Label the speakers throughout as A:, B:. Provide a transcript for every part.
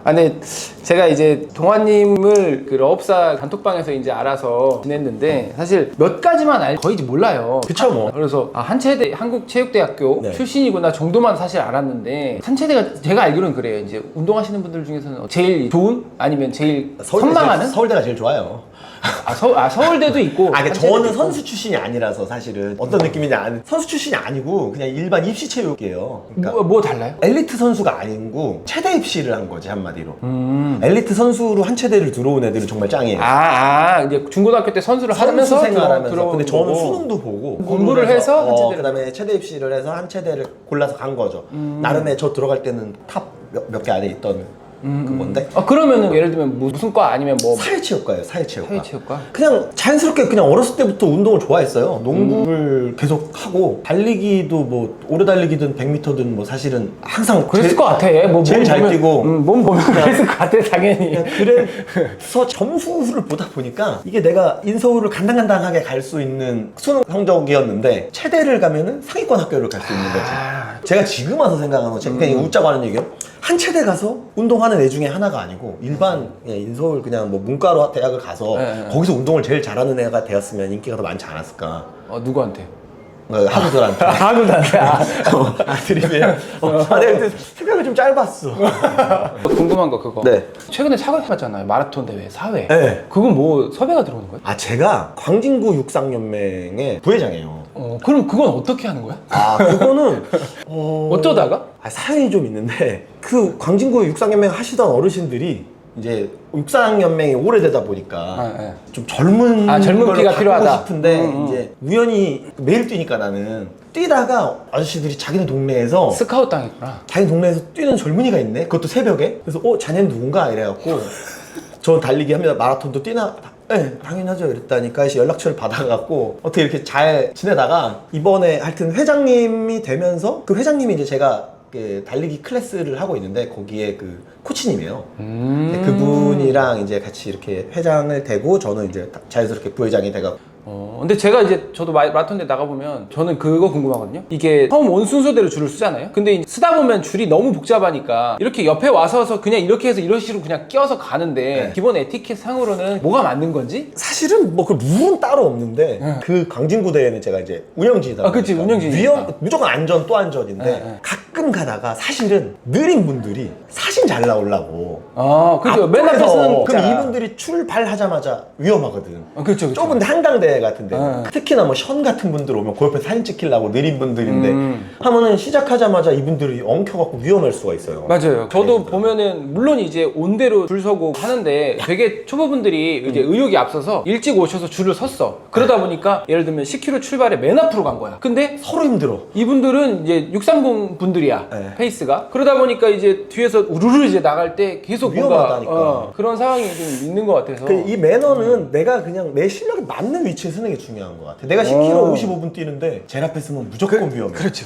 A: 아, 근데 제가 이제 동환님을 그 러업사 단톡방에서 이제 알아서 지냈는데 사실 몇 가지만 거의 몰라요.
B: 그쵸, 뭐.
A: 그래서 한체대 한국체육대학교
B: 네.
A: 출신이구나 정도만 사실 알았는데 한체대가 제가 알기로는 그래요. 이제 운동하시는 분들 중에서는 제일 좋은 아니면 제일 선망하는?
B: 서울대가 제일 좋아요.
A: 서울대도 있고.
B: 그러니까
A: 한체대도
B: 저는
A: 있고.
B: 선수 출신이 아니라서 사실은 어떤 느낌인지 아는 선수 출신이 아니고 그냥 일반 입시 체육이에요. 그러니까
A: 뭐 달라요?
B: 엘리트 선수가 아니고 체대 입시를 한 거지 한마디로. 엘리트 선수로 한 체대를 들어온 애들은 정말 짱이에요.
A: 이제 중고등학교 때 선수를
B: 선수
A: 하면서
B: 생활하면서.
A: 들어온
B: 근데 저는
A: 거고.
B: 수능도 보고
A: 공부를 해서 한 체대를.
B: 그다음에 체대 입시를 해서 한 체대를 골라서 간 거죠. 나름의 저 들어갈 때는 탑 몇 개 안에 있던 그건데.
A: 그러면은 예를 들면 무슨 과 아니면 뭐
B: 사회체육과예요. 사회체육과.
A: 사회체육과?
B: 그냥 자연스럽게 그냥 어렸을 때부터 운동을 좋아했어요. 농구를 계속 하고 달리기도 뭐 오래 달리기든 100m든 뭐 사실은 항상
A: 그랬을 것 같아. 뭐
B: 제일
A: 몸
B: 잘
A: 보면,
B: 뛰고.
A: 몸 보면 그랬을 것 같아 당연히.
B: 그래서 점수를 보다 보니까 이게 내가 인서울을 간당간당하게 갈 수 있는 수능 성적이었는데 체대를 가면은 상위권 학교를 갈 수 있는 거지. 제가 지금 와서 생각하는 거 제가 그냥 웃자고 하는 얘기예요. 한 체대 가서 운동하는 애 중에 하나가 아니고 일반 그냥 인서울 그냥 뭐 문과로 대학을 가서 거기서 운동을 제일 잘하는 애가 되었으면 인기가 더 많지 않았을까.
A: 누구한테?
B: 하구들한테.
A: 하구들한테.
B: 드리면. 내가 그때 생각이 좀 짧았어.
A: 궁금한 거 그거.
B: 네.
A: 최근에 사회 해봤잖아요. 마라톤 대회 사회.
B: 네.
A: 그건 뭐 섭외가 들어오는 거예요?
B: 제가 광진구 육상연맹의 부회장이에요.
A: 그럼 그건 어떻게 하는 거야?
B: 그거는
A: 어쩌다가?
B: 사연이 좀 있는데 그 광진구 육상연맹 하시던 어르신들이 이제 육상연맹이 오래되다 보니까
A: 네.
B: 좀 젊은
A: 젊은
B: 걸로
A: 피가
B: 바꾸고
A: 필요하다.
B: 싶은데 이제 우연히 매일 뛰니까 나는 뛰다가 아저씨들이 자기네 동네에서
A: 스카우트 당했구나.
B: 자기 동네에서 뛰는 젊은이가 있네. 그것도 새벽에. 그래서 자네는 누군가 이래갖고 저 달리기 합니다. 마라톤도 뛰나? 네, 당연하죠. 이랬다니까 연락처를 받아갖고 어떻게 이렇게 잘 지내다가 이번에 하여튼 회장님이 되면서 그 회장님이 이제 제가 달리기 클래스를 하고 있는데 거기에 그 코치님이에요. 그분이랑 이제 같이 이렇게 회장을 되고 저는 이제 자연스럽게 부회장이 돼갖고.
A: 근데 제가 이제 저도 마라톤 대 나가보면 저는 그거 궁금하거든요. 이게 처음 온 순서대로 줄을 쓰잖아요. 근데 이제 쓰다 보면 줄이 너무 복잡하니까 이렇게 옆에 와서 그냥 이렇게 해서 이런 식으로 그냥 끼워서 가는데 기본 에티켓 상으로는 뭐가 맞는 건지?
B: 사실은 뭐 그 룰은 따로 없는데 그 광진구 대회는 제가 이제 운영진이다.
A: 그치, 운영진이니까.
B: 무조건 안전 또 안전인데 가끔 가다가 사실은 느린 분들이 사진 잘 나오려고
A: 그죠. 맨 앞에 쓰는
B: 그럼 이분들이 출발하자마자 위험하거든.
A: 그렇죠.
B: 좁은데 한강대회 같은데 특히나 뭐 션 같은 분들 오면 그 옆에 사진 찍히려고 느린 분들인데 하면은 시작하자마자 이분들이 엉켜갖고 위험할 수가 있어요.
A: 맞아요. 저도 보면은 물론 이제 온대로 줄 서고 하는데 되게 초보분들이 이제 의욕이 앞서서 일찍 오셔서 줄을 섰어. 그러다 보니까 예를 들면 10km 출발에 맨 앞으로 간 거야. 근데
B: 서로 힘들어.
A: 이분들은 이제 630 분들이야. 페이스가. 그러다 보니까 이제 뒤에서 우르르 이제 나갈 때 계속
B: 위험하다니까.
A: 뭔가 그런 상황이 좀 있는 것 같아서.
B: 이 매너는 내가 그냥 내 실력에 맞는 위치에 쓰는 게 중요한 것 같아. 내가 10km 55분 뛰는데 제일 앞에 쓰면 무조건 위험해.
A: 그렇지.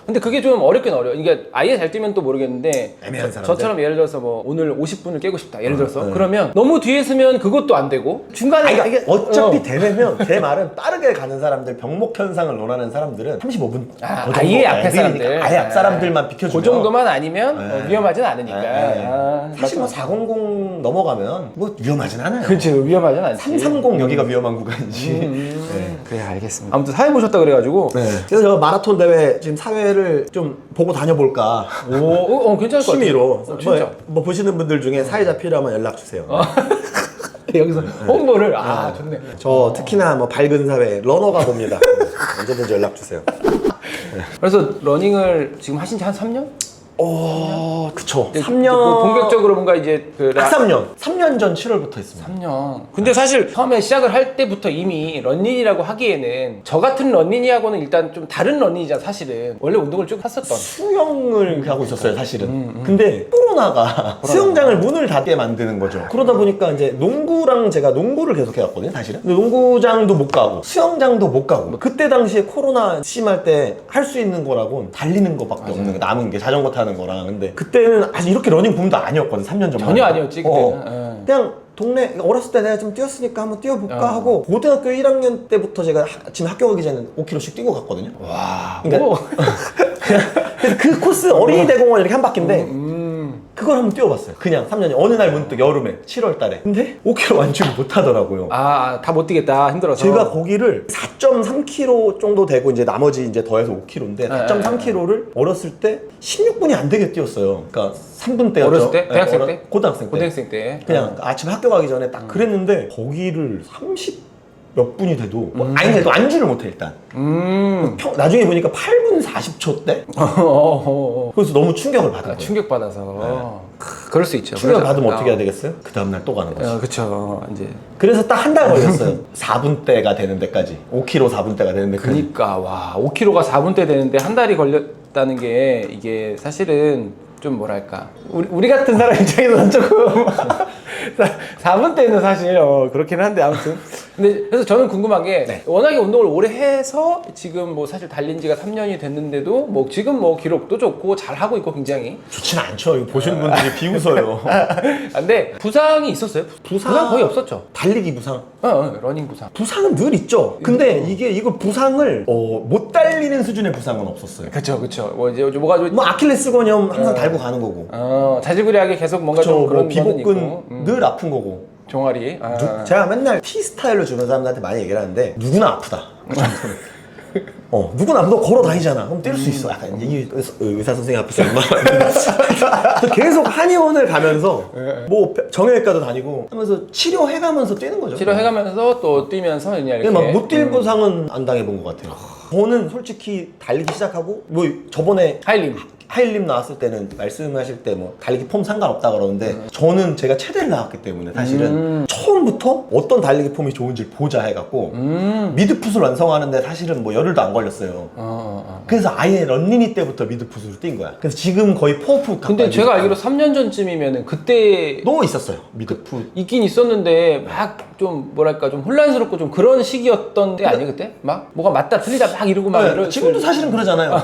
A: 근데 그게 좀 어렵긴 어려워. 이게 아예 잘 뛰면 또 모르겠는데
B: 애매한 사람들.
A: 저처럼 예를 들어서 뭐 오늘 50분을 깨고 싶다. 예를 들어서 그러면 너무 뒤에 쓰면 그것도 안 되고 중간에
B: 그러니까 이게 어차피 대회면 제 말은 빠르게 가는 사람들, 병목 현상을 논하는 사람들은 35분
A: 아예 앞에 사람들
B: 아예 앞 사람들만 비켜주면
A: 그 정도만 아니면 위험하진 않으니까.
B: 사실 뭐 400 넘어가면 뭐 위험하진 않아요.
A: 그렇지, 위험하진 않지.
B: 330 여기가 위험한 구간이지.
A: 그래, 알겠습니다. 아무튼 사회 보셨다 그래가지고.
B: 그래서 저 마라톤 대회 지금 사회를 좀 보고 다녀볼까.
A: 괜찮을 것 같아요.
B: 취미로.
A: 진짜.
B: 뭐 보시는 분들 중에 사회자 필요하면 연락 주세요.
A: 여기서 홍보를 좋네.
B: 저 특히나 뭐 밝은 사회 러너가 봅니다. 언제든지 연락 주세요.
A: 그래서 러닝을 지금 하신 지 한 3년?
B: 그쵸.
A: 뭐
B: 3년.
A: 본격적으로 뭔가 이제
B: 딱 3년. 3년 전 7월부터 했습니다.
A: 3년. 근데 사실 처음에 시작을 할 때부터 이미 런닝이라고 하기에는 저 같은 런닝이하고는 일단 좀 다른 런닝이잖아 사실은. 원래 운동을 쭉 했었던.
B: 수영을 하고 있었어요 사실은. 근데 코로나가 수영장을 문을 닫게 만드는 거죠. 그러다 보니까 이제 농구랑 제가 농구를 계속 해왔거든요 사실은. 근데 농구장도 못 가고 수영장도 못 가고 그때 당시에 코로나 심할 때 할 수 있는 거라고는 달리는 거밖에 없는 거, 남은 게 자전거 타는 거랑. 근데 그때는 아직 이렇게 러닝 붐도 아니었거든 3년 전만.
A: 전혀 아니었지 그때는.
B: 그냥 동네 어렸을 때 내가 좀 뛰었으니까 한번 뛰어볼까 하고 고등학교 1학년 때부터 제가 지금 학교 가기 전에 5km씩 뛰고 갔거든요.
A: 와.
B: 그러니까 그래서 그 코스 어린이 대공원 이렇게 한 바퀴인데 그걸 한번 뛰어봤어요. 그냥 3년이 어느 날 문득 여름에 7월 달에. 근데 5km 완주를 못 하더라고요.
A: 다 못 뛰겠다 힘들어서.
B: 제가 거기를 4.3km 정도 되고 이제 나머지 이제 더해서 5km인데 4.3km를 어렸을 때 16분이 안 되게 뛰었어요. 그러니까 3분 때였죠.
A: 어렸을 때? 대학생 때?
B: 고등학생 때.
A: 고등학생 때.
B: 그냥 아침 학교 가기 전에 딱 그랬는데 거기를 30 몇 분이 돼도 아니 그래도 안주를 못해 일단. 나중에 보니까 8분 40초 때. 그래서 너무 충격을 받은 거예요.
A: 충격 받아서. 그럴 수 있죠.
B: 충격 받으면 어떻게 해야 되겠어요? 그 다음날 또 가는 거지.
A: 그쵸. 이제.
B: 그래서 딱 한 달 걸렸어요. 4분대가 되는 데까지. 5km 4분대가 되는 데까지.
A: 그러니까 와 5km가 4분대 되는데 한 달이 걸렸다는 게 이게 사실은 좀 뭐랄까 우리 같은 사람 입장에서는 조금 4분대는 사실 그렇긴 한데 아무튼 근데 그래서 저는 궁금한 게 워낙에 운동을 오래 해서 지금 뭐 사실 달린 지가 3년이 됐는데도 뭐 지금 뭐 기록도 좋고 잘 하고 있고 굉장히
B: 좋진 않죠. 이거 보시는 분들이 비웃어요.
A: 근데 부상이 있었어요? 부상 거의 없었죠?
B: 달리기 부상.
A: 러닝 부상.
B: 부상은 늘 있죠. 근데 이거 부상을 못 달리는 수준의 부상은 없었어요.
A: 그쵸. 뭐 이제 뭐가 좀
B: 뭐 아킬레스건염 항상 달고 가는 거고.
A: 자질구레하게 계속 뭔가
B: 그쵸,
A: 좀 그런
B: 뭐
A: 거는
B: 비복근
A: 있고.
B: 늘 아픈 거고.
A: 종아리.
B: 제가 맨날 T-스타일로 주는 사람들한테 많이 얘기를 하는데 누구나 아프다. 누구나 너 걸어 다니잖아. 그럼 뛸 수 있어. 약간 의사 선생님 앞에서 얼마나 계속 한의원을 가면서 뭐 정형외과도 다니고 하면서 치료해가면서 뛰는 거죠.
A: 치료해가면서 또 뛰면서 그냥 이렇게.
B: 막못 뛸 부상은 안 당해본 것 같아요. 저는 솔직히 달리기 시작하고 뭐 저번에 하일림 나왔을 때는 말씀하실 때 뭐 달리기 폼 상관없다 그러는데 저는 제가 체대를 나왔기 때문에 사실은 처음부터 어떤 달리기 폼이 좋은지 보자 해갖고 미드풋을 완성하는데 사실은 뭐 열흘도 안 걸렸어요. 그래서 아예 런닝이 때부터 미드풋으로 뛴 거야. 그래서 지금 거의 포어풋.
A: 근데 제가 알기로 3년 전쯤이면은 그때
B: 너 있었어요 미드풋.
A: 있긴 있었는데 막 좀 뭐랄까 좀 혼란스럽고 좀 그런 시기였던 때 아니 그때? 막 뭐가 맞다 틀리다 막 이러고 막 이런.
B: 지금도 사실은 그러잖아요.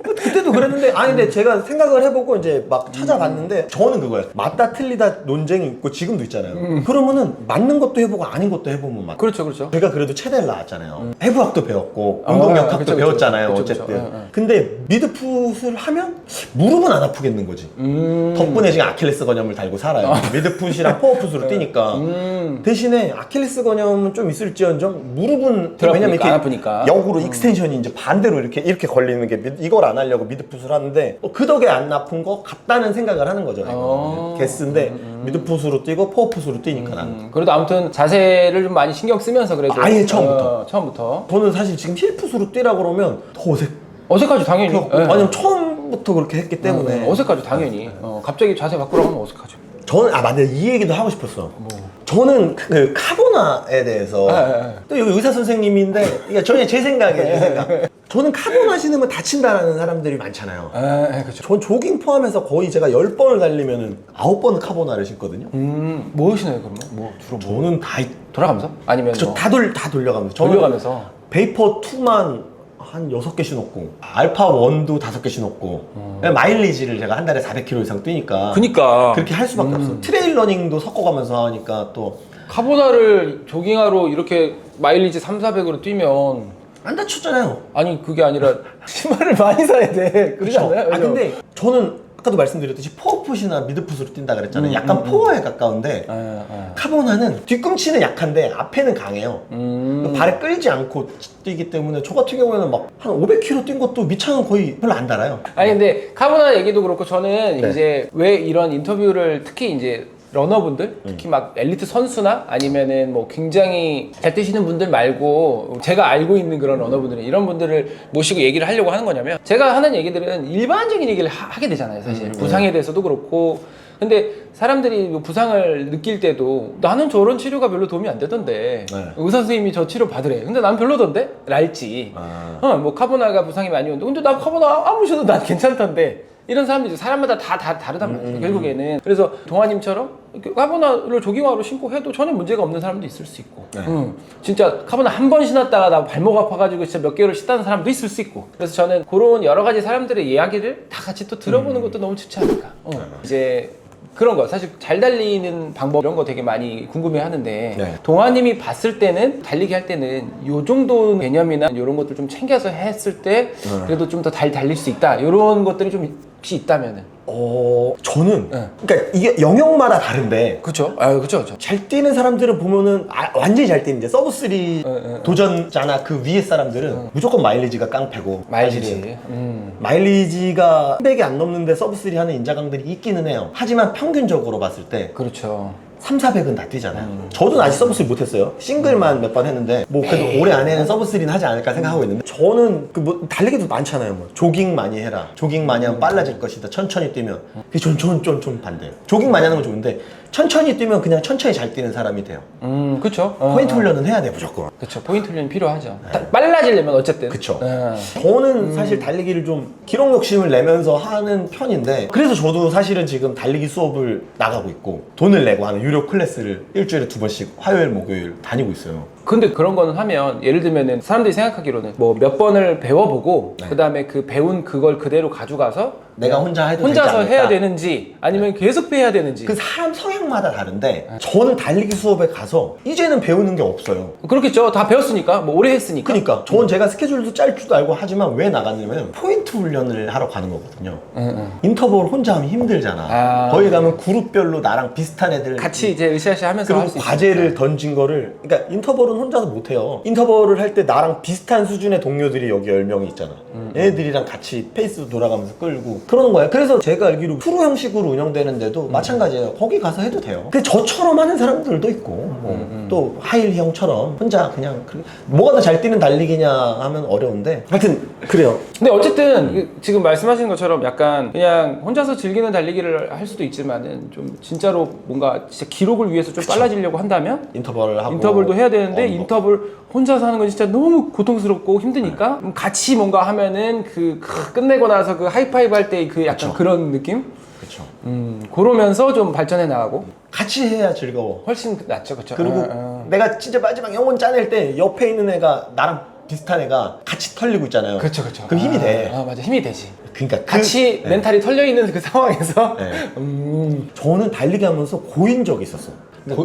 B: 그때도 그랬는데 아니 근데 제가 생각을 해보고 이제 막 찾아봤는데 저는 그거예요. 맞다 틀리다 논쟁이 있고 지금도 있잖아요. 그러면은 맞는 것도 해보고 아닌 것도 해보면 맞다.
A: 그렇죠.
B: 제가 그래도 체대를 나왔잖아요. 해부학도 배웠고 운동역학도 배웠잖아요.
A: 그쵸.
B: 어쨌든. 근데 미드풋을 하면 무릎은 안 아프겠는 거지. 덕분에 지금 아킬레스건염을 달고 살아요. 미드풋이랑 포어풋으로 뛰니까. 대신에 아킬레스건염은 좀 있을지언정 무릎은 왜냐면 이렇게
A: 안 아프니까.
B: 역으로 익스텐션이 이제 반대로 이렇게 걸리는 게 이걸 안 하려고 미드풋을 하는데 그 덕에 안 아픈 거 같다는 생각을 하는 거죠. 개스인데 미드풋으로 뛰고 포어풋으로 뛰니까 나는.
A: 그래도 아무튼 자세를 좀 많이 신경 쓰면서 그래도
B: 아예 처음부터.
A: 처음부터.
B: 저는 사실 지금 힐풋으로 뛰라 그러면 더
A: 어색하죠 당연히.
B: 왜냐면 처음부터 그렇게 했기 때문에
A: 어색하죠 당연히. 갑자기 자세 바꾸라고 하면 어색하죠.
B: 저는 맞네 이 얘기도 하고 싶었어. 저는 그 카보나에 대해서 또 여기 의사 선생님인데 이게 전혀 제 생각이에요. 제 생각. 저는 카보나 신으면 다친다라는 사람들이 많잖아요.
A: 그렇죠.
B: 전 조깅 포함해서 거의 제가 10번을 달리면은 9번은 카보나를 신거든요.
A: 뭐 신어요 그러면? 뭐 주로 뭐?
B: 저는 다
A: 돌아가면서? 아니면
B: 저
A: 뭐
B: 다 돌려가면서.
A: 돌려가면서.
B: 베이퍼 2만 한 6개 신었고 알파 1도 5개 신었고 마일리지를 제가 한 달에 400km 이상 뛰니까
A: 그니까
B: 그렇게 할 수밖에 없어. 트레일 러닝도 섞어가면서 하니까 또
A: 카보나를 조깅하러 이렇게 마일리지 3,400으로 뛰면
B: 안 다쳤잖아요.
A: 아니 그게 아니라 신발을 많이 사야 돼. 그러지 않나요?
B: 아 근데 저는 아까도 말씀드렸듯이 포어풋이나 미드풋으로 뛴다 그랬잖아요. 약간 포어에 가까운데 카보나는 뒤꿈치는 약한데 앞에는 강해요. 발에 끌지 않고 뛰기 때문에 저 같은 경우에는 막 한 500km 뛴 것도 밑창은 거의 별로 안 달아요.
A: 아니 근데 카보나 얘기도 그렇고 저는 이제 왜 이런 인터뷰를 특히 이제 러너분들 특히 막 엘리트 선수나 아니면은 뭐 굉장히 잘 뛰시는 분들 말고 제가 알고 있는 그런 러너분들은 이런 분들을 모시고 얘기를 하려고 하는 거냐면 제가 하는 얘기들은 일반적인 얘기를 하게 되잖아요 사실. 부상에 대해서도 그렇고 근데 사람들이 뭐 부상을 느낄 때도 나는 저런 치료가 별로 도움이 안 되던데 의사 선생님이 저 치료 받으래 근데 난 별로던데? 랄지 뭐 카보나가 부상이 많이 오는데 근데 나 카보나 아무리 쉬어도 난 괜찮던데 이런 사람들이 사람마다 다 다르단 말이에요 결국에는. 그래서 동아님처럼 카보나를 조깅화로 신고 해도 전혀 문제가 없는 사람도 있을 수 있고 진짜 카보나 한 번 신었다가 나 발목 아파가지고 진짜 몇 개월을 씻다는 사람도 있을 수 있고 그래서 저는 그런 여러 가지 사람들의 이야기를 다 같이 또 들어보는 것도 너무 좋지 않을까. 이제 그런 거 사실 잘 달리는 방법 이런 거 되게 많이 궁금해 하는데 동아님이 봤을 때는 달리기 할 때는 요 정도 개념이나 이런 것들 좀 챙겨서 했을 때 그래도 좀 더 잘 달릴 수 있다 이런 것들이 좀 혹시 있다면은
B: 저는
A: 네.
B: 그러니까 이게 영역마다 다른데
A: 그쵸? 아, 그쵸.
B: 잘 뛰는 사람들을 보면은 완전히 잘 뛰는데 서브3 도전자나 그 위에 사람들은 무조건 마일리지가 깡패고
A: 마일리지.
B: 마일리지가 300이 안 넘는데 서브3 하는 인자강들이 있기는 해요. 하지만 평균적으로 봤을 때
A: 그렇죠.
B: 3, 400은 다 뛰잖아요. 저도 아직 서브3 못했어요. 싱글만 몇 번 했는데 뭐 그래도 올해 안에는 서브3는 하지 않을까 생각하고 있는데 저는 그 뭐 달리기도 많잖아요. 뭐 조깅 많이 해라. 조깅 많이 하면 빨라질 것이다. 천천히 뛰면. 저는 좀 반대예요. 조깅 많이 하는 건 좋은데 천천히 뛰면 그냥 천천히 잘 뛰는 사람이 돼요.
A: 그쵸.
B: 포인트 훈련은 해야 돼 무조건.
A: 그쵸. 포인트 훈련이 필요하죠. 빨라지려면 어쨌든.
B: 그쵸. 저는 사실 달리기를 좀 기록 욕심을 내면서 하는 편인데 그래서 저도 사실은 지금 달리기 수업을 나가고 있고 돈을 내고 하는 유료 클래스를 일주일에 2번씩 화요일 목요일 다니고 있어요.
A: 근데 그런 거는 하면 예를 들면은 사람들이 생각하기로는 뭐 몇 번을 배워보고 그 다음에 그 배운 그걸 그대로 가져가서
B: 내가 혼자 해도
A: 혼자서
B: 되지 않을까?
A: 해야 되는지 아니면 계속 해야 되는지
B: 그 사람 성향마다 다른데 저는 달리기 수업에 가서 이제는 배우는 게 없어요.
A: 그렇겠죠. 다 배웠으니까 뭐 오래 했으니까.
B: 그러니까 저는 제가 스케줄도 짤 줄도 알고 하지만 왜 나갔냐면 포인트 훈련을 하러 가는 거거든요. 인터벌 혼자 하면 힘들잖아. 거기 가면 그룹별로 나랑 비슷한 애들
A: 같이 이제 으쌰으쌰 하면서 할
B: 그리고
A: 수 있으니까.
B: 과제를 던진 거를 그러니까 인터벌은 혼자서 못해요. 인터벌을 할 때 나랑 비슷한 수준의 동료들이 여기 10명이 있잖아. 얘네들이랑 같이 페이스 돌아가면서 끌고 그러는 거야. 그래서 제가 알기로 프로 형식으로 운영되는데도 마찬가지예요. 거기 가서 해도 돼요. 근데 저처럼 하는 사람들도 있고 또 하일 형처럼 혼자 그냥 뭐가 더 잘 뛰는 달리기냐 하면 어려운데 하여튼 그래요.
A: 근데 어쨌든 지금 말씀하시는 것처럼 약간 그냥 혼자서 즐기는 달리기를 할 수도 있지만은 좀 진짜로 뭔가 진짜 기록을 위해서 좀 빨라지려고 한다면
B: 인터벌을 하고
A: 인터벌도 해야 되는데
B: 언더.
A: 인터벌 혼자서 하는 건 진짜 너무 고통스럽고 힘드니까 같이 뭔가 하면은 끝내고 나서 그 하이파이브 할 때 그 약간
B: 그쵸.
A: 그런 느낌?
B: 그렇죠.
A: 그러면서 좀 발전해 나가고
B: 같이 해야 즐거워.
A: 훨씬 낫죠, 그렇죠?
B: 그리고 내가 진짜 마지막 영혼 짜낼 때 옆에 있는 애가 나랑 비슷한 애가 같이 털리고 있잖아요.
A: 그렇죠.
B: 그럼 힘이 돼.
A: 맞아, 힘이 되지.
B: 그러니까
A: 같이 멘탈이 털려 있는 그 상황에서
B: 네. 저는 달리기 하면서 고인 적이 있었어.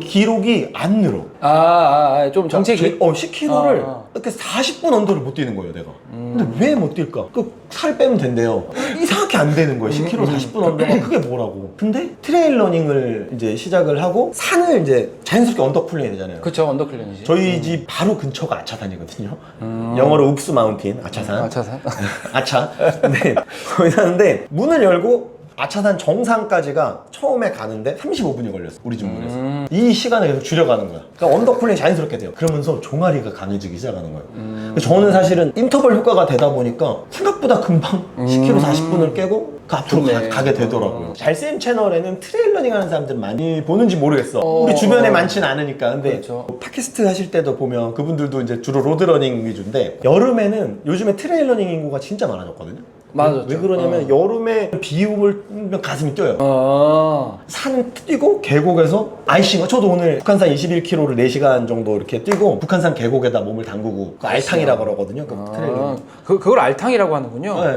B: 기록이 안 늘어.
A: 좀 정책이
B: 10km를 이렇게 40분 언더를 못 뛰는 거예요, 내가. 근데 왜 못 뛸까? 살 빼면 된대요. 이상하게 안 되는 거예요. 10km 40분 언더가 그게 뭐라고. 근데 트레일 러닝을 이제 시작을 하고 산을 이제 자연스럽게 언더쿨링이 되잖아요.
A: 그쵸, 언더클린이지.
B: 저희 집 바로 근처가 아차산이거든요. 영어로 읍수 마운틴, 아차산.
A: 아차산.
B: 아차. 네. 거기 사는데 문을 열고 아차산 정상까지가 처음에 가는데 35분이 걸렸어. 우리 집 문에서. 이 시간을 계속 줄여가는 거야. 그러니까 언더쿨링이 자연스럽게 돼요. 그러면서 종아리가 강해지기 시작하는 거예요. 저는 사실은 인터벌 효과가 되다 보니까 생각보다 금방 10km 40분을 깨고 그 앞으로 가게 되더라고요. 잘쌤 채널에는 트레일 러닝 하는 사람들 많이 보는지 모르겠어. 우리 주변에 많지는 않으니까. 근데
A: 그렇죠.
B: 팟캐스트 하실 때도 보면 그분들도 이제 주로 로드러닝 위주인데 여름에는 요즘에 트레일 러닝 인구가 진짜 많아졌거든요.
A: 맞았죠.
B: 왜 그러냐면 여름에 비움을 가슴이 뛰어요. 산 뛰고 계곡에서 아이싱. 저도 오늘 북한산 21km를 4시간 정도 이렇게 뛰고 북한산 계곡에다 몸을 담그고 그 알탕이라고 그러거든요. 그 트레일 러닝.
A: 그걸 알탕이라고 하는군요.
B: 네,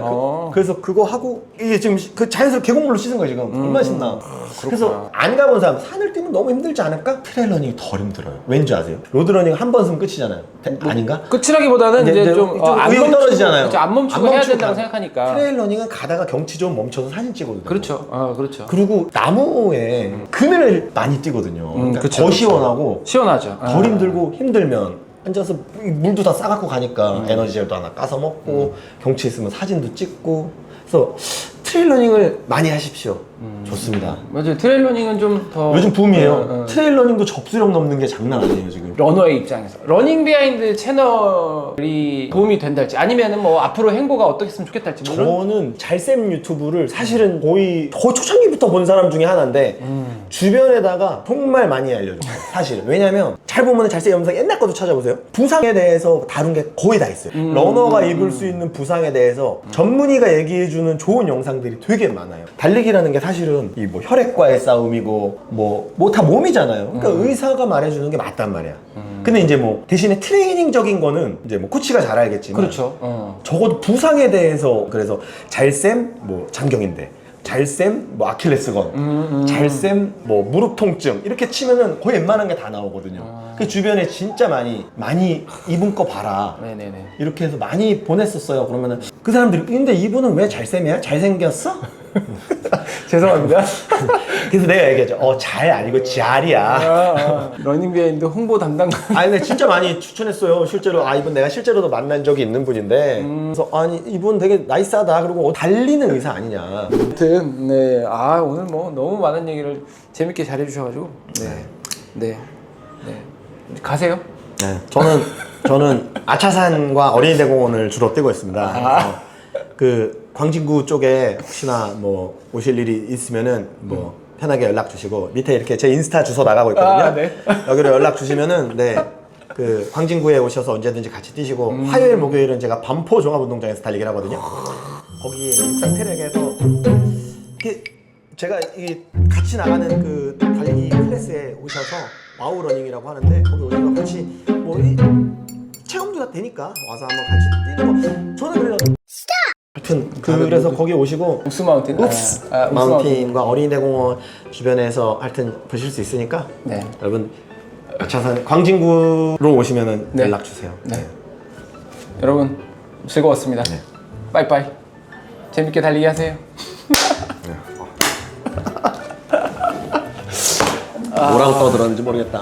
B: 그래서 그거 하고 이게 지금 그 자연스럽게 계곡물로 씻은 거예요 지금. 얼마나 신나. 그래서 안 가본 사람 산을 뛰면 너무 힘들지 않을까? 트레일 러닝이 덜 힘들어요. 왠지 아세요? 로드러닝 한 번 쓰면 끝이잖아요. 아닌가?
A: 끝이라기보다는 이제 좀
B: 의욕이 떨어지잖아요.
A: 그렇죠, 안 멈추고 해야 된다고 생각하니까.
B: 트레일 러닝은 가다가 경치 좀 멈춰서 사진 찍어도 돼요.
A: 그렇죠. 그렇죠.
B: 그리고 나무에 그늘을 많이 뛰거든요. 그러니까
A: 그쵸,
B: 더
A: 그쵸.
B: 시원하고
A: 시원하죠.
B: 덜 힘들고 힘들면 앉아서 물도 다 싸갖고 가니까 에너지젤도 하나 까서 먹고 경치 있으면 사진도 찍고. 그래서 트레일 러닝을 많이 하십시오. 좋습니다.
A: 맞아요. 트레일 러닝은 좀 더
B: 요즘 붐이에요. 트레일 러닝도 접수력 넘는 게 장난 아니에요 지금.
A: 러너의 입장에서 러닝 비하인드 채널이 도움이 된다 할지 아니면은 뭐 앞으로 행보가 어떻게 했으면 좋겠다 할지
B: 저는 잘쌤 유튜브를 사실은 거의 초창기부터 본 사람 중에 하나인데 주변에다가 정말 많이 알려줘요. 사실 왜냐면 잘 보면 잘쌤 영상 옛날 것도 찾아보세요. 부상에 대해서 다룬 게 거의 다 있어요. 러너가 입을 수 있는 부상에 대해서 전문의가 얘기해주는 좋은 영상들이 되게 많아요. 달리기라는 게 사실은 이 뭐 혈액과의 싸움이고 뭐 다 몸이잖아요. 그러니까 의사가 말해주는 게 맞단 말이야. 근데 이제 뭐 대신에 트레이닝적인 거는 이제 뭐 코치가 잘 알겠지만
A: 그렇죠.
B: 적어도 부상에 대해서 그래서 잘쌤 뭐 장경인데 잘쌤 뭐 아킬레스건 잘쌤 뭐 무릎 통증 이렇게 치면은 거의 웬만한 게 다 나오거든요. 그 주변에 진짜 많이 이분 거 봐라
A: 네네네.
B: 이렇게 해서 많이 보냈었어요. 그러면은 그 사람들이 근데 이분은 왜 잘쌤이야? 잘생겼어?
A: 죄송합니다.
B: 그래서 내가 얘기하죠. 잘 아니고 지알이야.
A: 러닝 비하인드 홍보 담당.
B: 아니 근데 진짜 많이 추천했어요. 실제로 이분 내가 실제로도 만난 적이 있는 분인데 그래서 아니 이분 되게 나이스하다. 그리고 달리는 의사 아니냐.
A: 아무튼 네, 오늘 뭐 너무 많은 얘기를 재밌게 잘해 주셔가지고 네. 가세요.
B: 네, 저는 아차산과 어린이대공원을 주로 뛰고 있습니다. 그래서 그 광진구 쪽에 혹시나 뭐 오실 일이 있으면은 뭐 편하게 연락 주시고 밑에 이렇게 제 인스타 주소 나가고 있거든요.
A: 네.
B: 여기로 연락 주시면은 그 광진구에 오셔서 언제든지 같이 뛰시고 화요일 목요일은 제가 반포 종합운동장에서 달리기를 하거든요. 거기 일산 트랙에서 제가 같이 나가는 그 달리기 클래스에 오셔서 와우 러닝이라고 하는데 거기 오셔서 같이 뭐 체험도 다 되니까 와서 한번 같이 뛰는 거 저는 그래요. 하여튼 그래서 거기 오시고
A: 욱스 마운틴.
B: 욱스 마운틴과 어린이대공원 주변에서 하여튼 보실 수 있으니까
A: 네.
B: 여러분 아차산 광진구로 오시면은
A: 네.
B: 연락 주세요.
A: 네. 여러분 즐거웠습니다.
B: 네.
A: 빠이빠이. 재밌게 달리기 하세요.
B: 뭐라고 떠들었는지 모르겠다.